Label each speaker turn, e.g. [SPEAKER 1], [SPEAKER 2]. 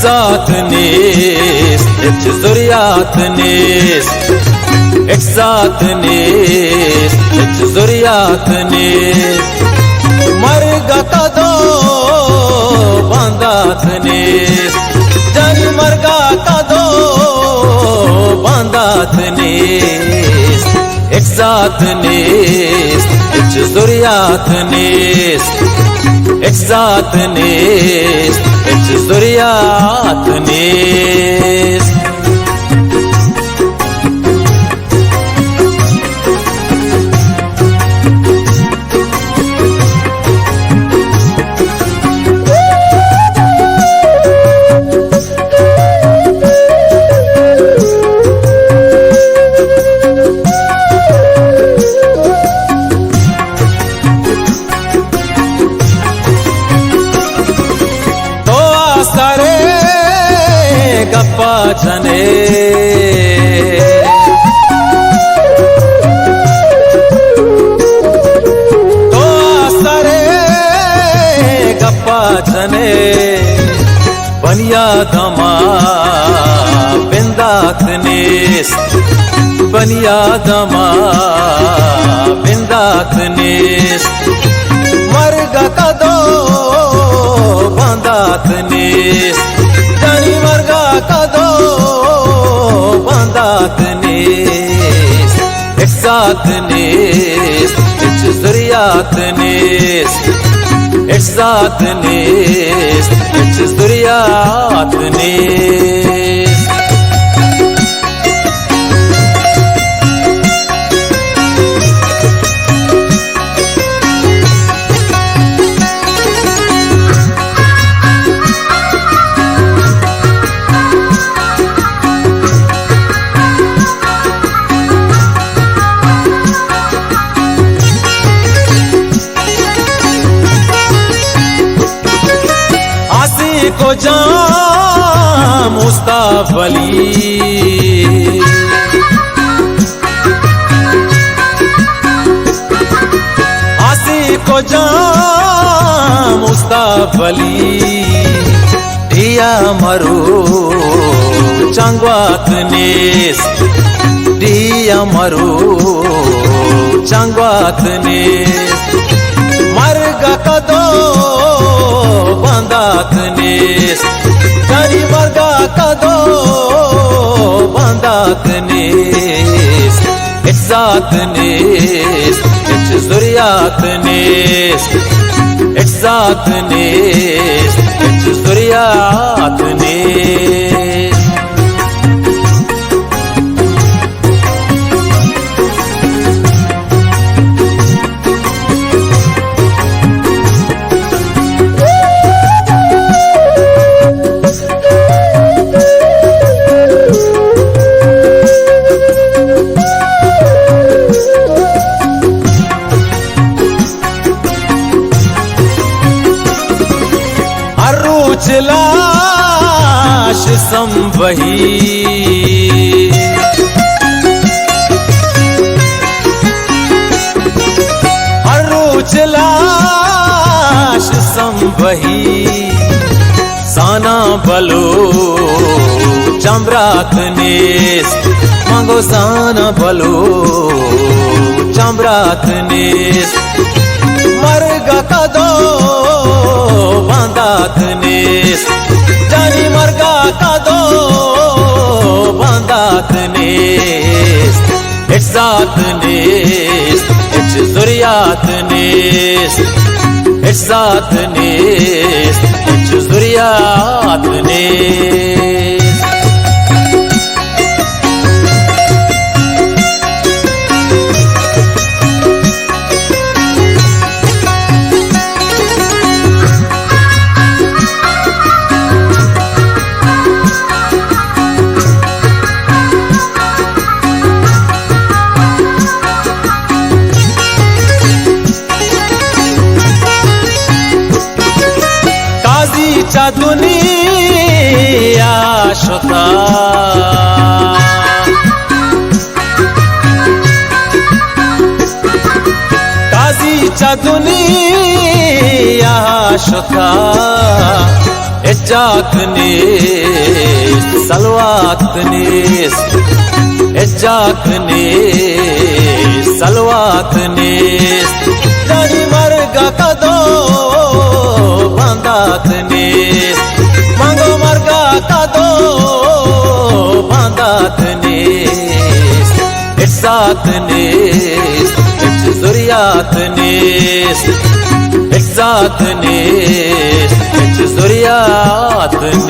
[SPEAKER 1] साथ नीस इच ज़ुरियात नीस एक साथ नीस इच ज़ुरियात नीस मरगा कदो बांदात नीस जानी मरगा कदो बांदात नीस एक साथ नीस इच ज़ुरियात नीस एक साथ नीस इच ज़ुरियात नीस गप्पा जने तो सरे गप्पा जने बनिया दमा बिंदात नीस बनिया दमा बिंदात नीस मरगा कदो बांदात नीस जानी मरगा कदो बांदात नीस एक साथ नीस इच ज़ुरियात नीस एक साथ नीस इच ज़ुरियात नीस को जाम मुस्तफ़ा वली आसी को जाम मुस्तफ़ा वली दिया मरो चंगवात नीस दिया मरो चंगवात नीस मरगा कदो बांदात नीस जानी मरगा कदो बांदात नीस एक साथ नीस इच ज़ुरियात नीस एक साथ नीस इच ज़ुरियात नीस लाश संवही हर रोज लाश संवही साना बलो चमरात नीस मांगो साना बलो चमरात नीस मरगा कदो बांदात नीस जानी मरगा कदो बांदात नीस एक साथ नीस इच ज़ुरियात नीस एक साथ नीस इच ज़ुरियात नीस चा दुनिया शोता काजी चा दुनिया शोता Ecaknis, salvatnis, ecaknis, salvatnis, Jani marga kado bandatnis, mango marga kado bandatnis, etsatnis, zuriyatnis, etsatnis, zuriyatnis.